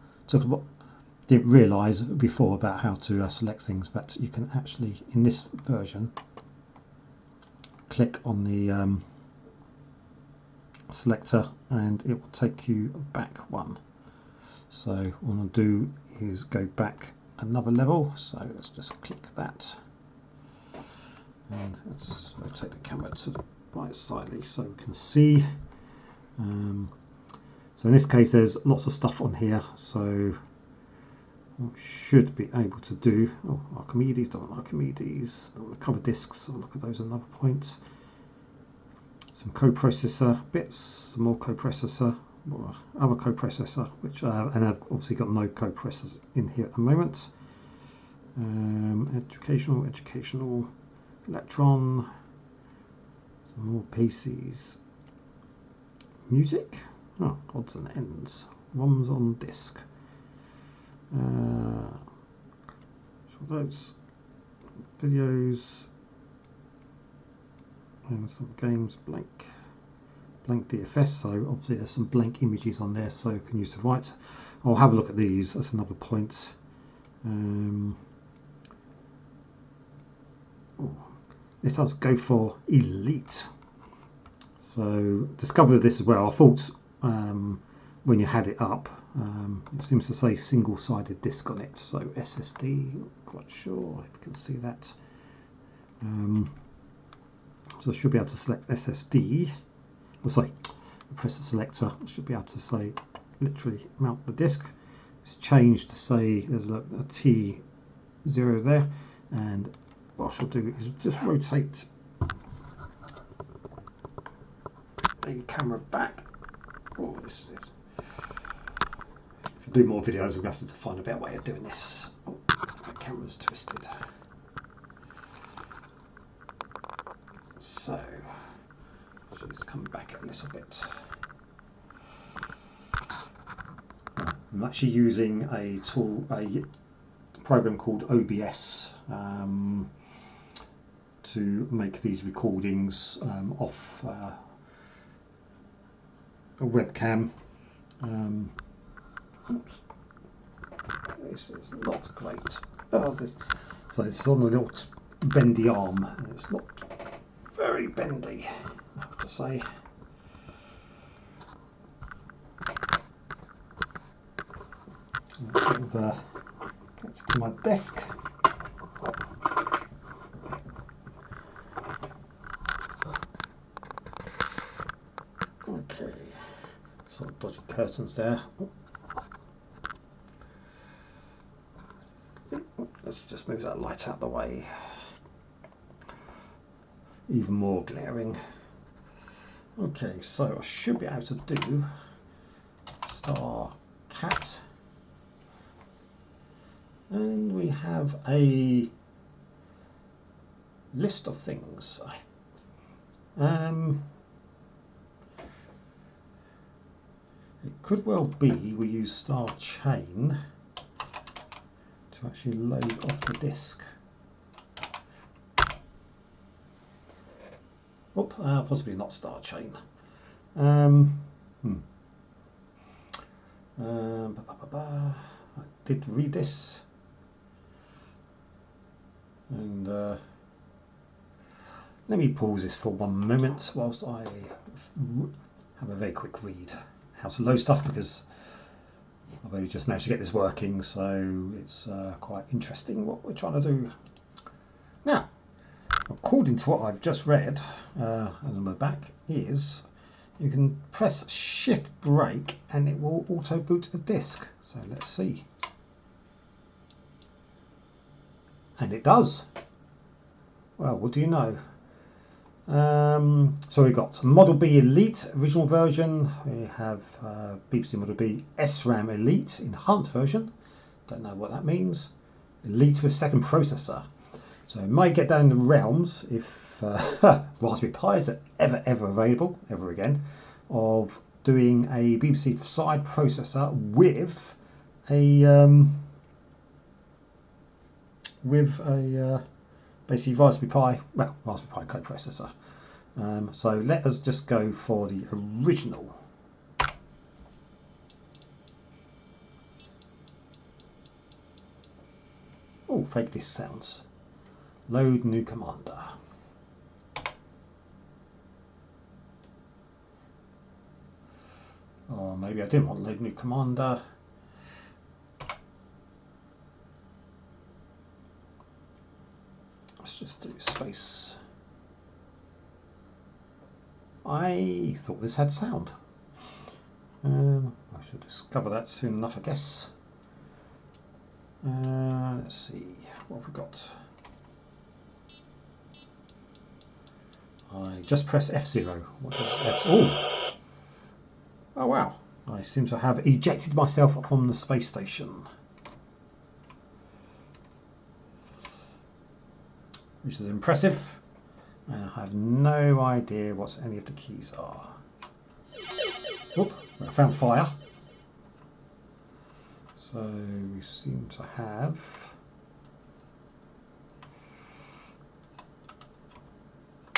didn't realise before about how to select things, but you can actually, in this version, click on the selector and it will take you back one. So what I'll do is go back another level, so let's just click that and let's rotate the camera to the right slightly so we can see. So in this case there's lots of stuff on here, so what we should be able to do, oh, Archimedes, don't want Archimedes, don't want to cover disks, I'll look at those at another point. Some coprocessor bits, some more coprocessor, more other coprocessor, which and I've obviously got no coprocessors in here at the moment. Educational, electron, some more PCs, music, oh, odds and ends, ROMs on disk. So those videos. And some games, blank DFS, so obviously there's some blank images on there, so you can use the right. I'll have a look at these, that's another point. It does go for elite, so discovered this as well. I thought when you had it up, it seems to say single-sided disk on it, so SSD, not quite sure if you can see that. So I should be able to select SSD, or sorry, press the selector, I should be able to say literally mount the disk. It's changed to say there's a T0 there, and what I shall do is just rotate the camera back. Oh, this is it. If I do more videos, we'll have to find a better way of doing this. Oh, my camera's twisted. So, just come back a little bit. I'm actually using a program called OBS to make these recordings off a webcam. Oops. This is not great. So it's on a little bendy arm, and it's not very bendy, I have to say. Get to my desk. Okay, sort of dodgy curtains there. Let's just move that light out of the way. Even more glaring. Okay, so I should be able to do star cat, and we have a list of things. It could well be we use star chain to actually load off the disk. Possibly not star chain. I did read this, and let me pause this for one moment whilst I have a very quick read how to load stuff, because I've only just managed to get this working, so it's quite interesting what we're trying to do. Now, according to what I've just read, and on my back, is you can press shift break and it will auto boot the disk. So let's see. And it does. Well, what do you know? So we've got Model B Elite original version. We have BBC Model B SRAM Elite enhanced version. Don't know what that means. Elite with second processor. So it may get down the realms if Raspberry Pis are ever available, ever again, of doing a BBC side processor with basically Raspberry Pi, well, Raspberry Pi coprocessor. So let us just go for the original. Oh, fake disk sounds. Load new commander. Or maybe I didn't want load new commander. Let's just do space. I thought this had sound. I should discover that soon enough, I guess. Let's see, what have we got? I just press F0. What is F? Oh! Oh wow! I seem to have ejected myself from the space station. Which is impressive. And I have no idea what any of the keys are. Oop, I found fire. So we seem to have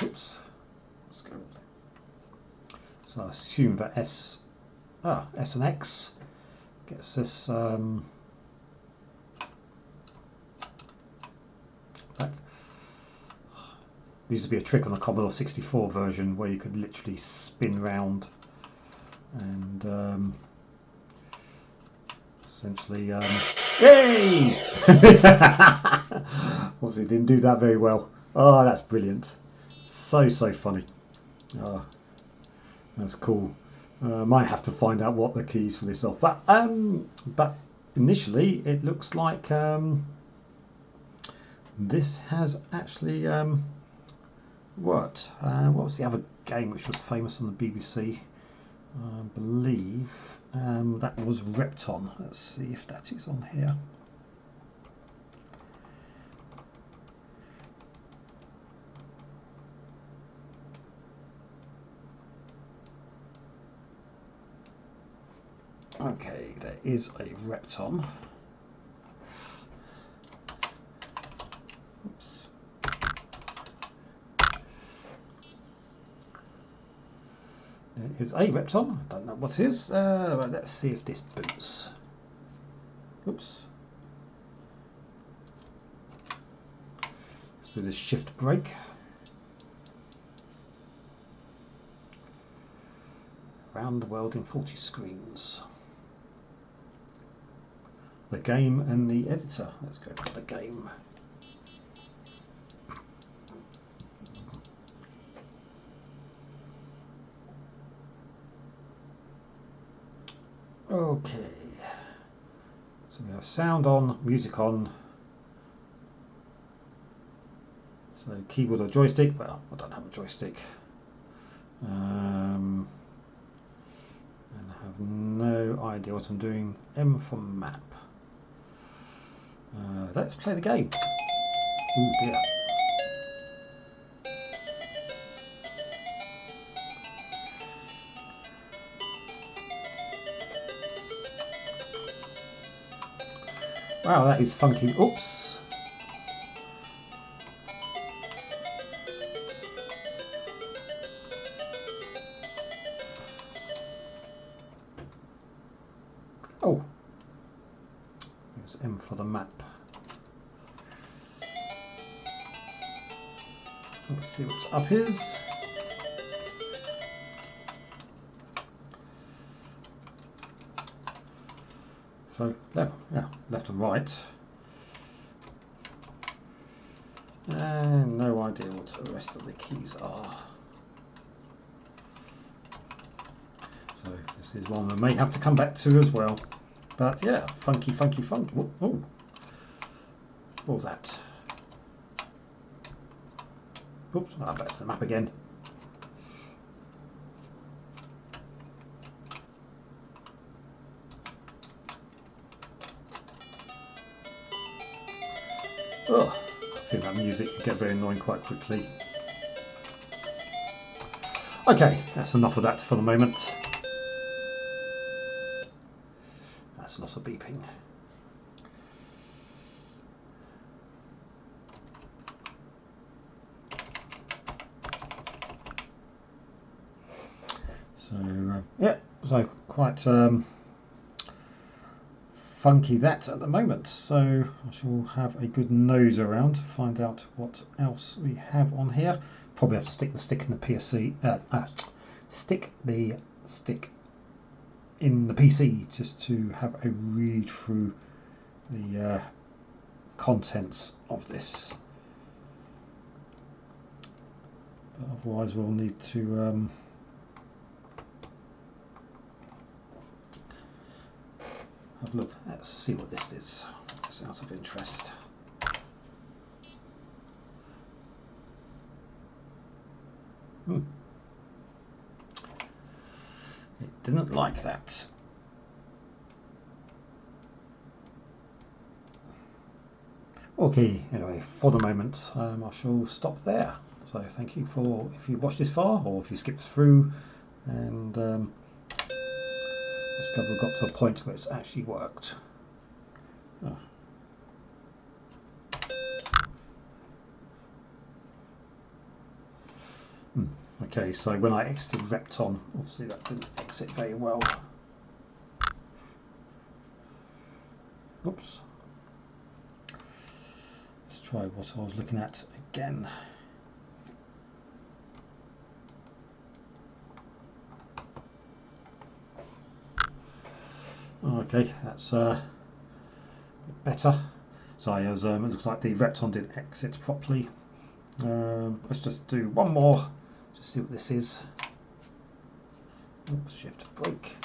oops. Let's go. So I assume that S and X gets this back. There used to be a trick on the Commodore 64 version where you could literally spin round and essentially yay! Obviously didn't do that very well. Oh, that's brilliant. So funny. Oh, that's cool. Might have to find out what the keys for this are. But initially it looks like this has actually worked. What was the other game which was famous on the BBC? I believe that was Repton. Let's see if that is on here. Okay, there is a Repton. Oops. There is a Repton. I don't know what it is. But let's see if this boots. Oops. Let's do this shift break. Around the world in 40 screens. The game and the editor. Let's go for the game. Okay. So we have sound on, music on. So keyboard or joystick. Well, I don't have a joystick. And I have no idea what I'm doing. M for map. Let's play the game. Oh dear. Wow, that is funky. Oops. Oh. There's M for the map. Let's see what's up is. So left and right. And no idea what the rest of the keys are. So this is one I may have to come back to as well. But yeah, funky. Oh, what was that? Oops, back to the map again. Oh, I think that music can get very annoying quite quickly. Okay, that's enough of that for the moment. That's not also beeping. So yeah, so quite funky that at the moment. So I shall have a good nose around, find out what else we have on here. Probably have to stick the stick in the PSC. Stick the stick in the PC just to have a read through the contents of this. But otherwise, we'll need to have a look. Let's see what this is. Sounds of interest. It didn't like that. Okay, anyway, for the moment, I shall stop there. So thank you for, if you watched this far or if you skipped through, and discover we've got to a point where it's actually worked. Oh. Okay, so when I exited Repton, obviously that didn't exit very well. Oops. Let's try what I was looking at again. Okay, that's better. So it looks like the Repton didn't exit properly. Let's just do one more, just see what this is. Oops, shift brake.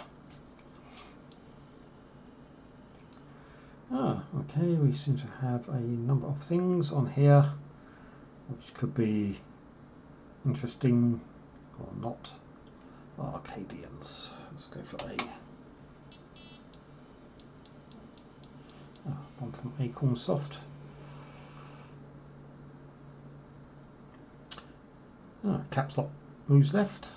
Okay, we seem to have a number of things on here which could be interesting or not. Arcadians. Let's go for A. One from Acorn Soft. Caps lock moves left.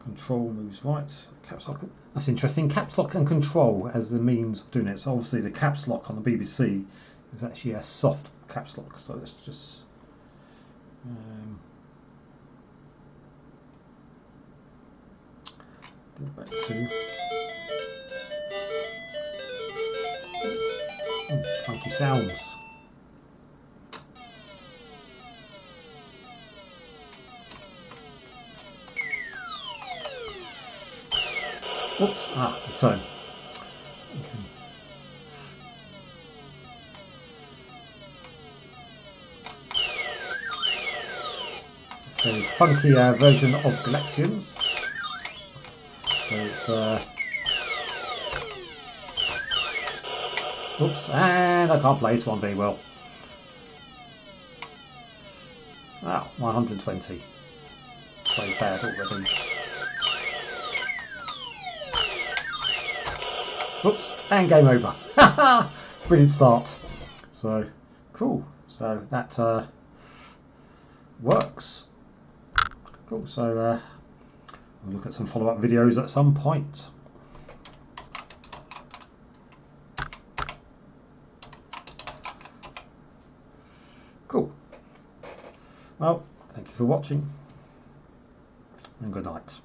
Control moves right. Caps lock. That's interesting. Caps lock and control as the means of doing it. So obviously the caps lock on the BBC is actually a soft caps lock. So let's just go back to funky sounds. Oops, return. Okay. A funky version of Galaxians. So it's oops, and I can't play this one very well. Wow, 120. So bad already. Oops, and game over. Brilliant start. So cool. So that works. Cool. So we'll look at some follow-up videos at some point. Cool. Well, thank you for watching, and good night.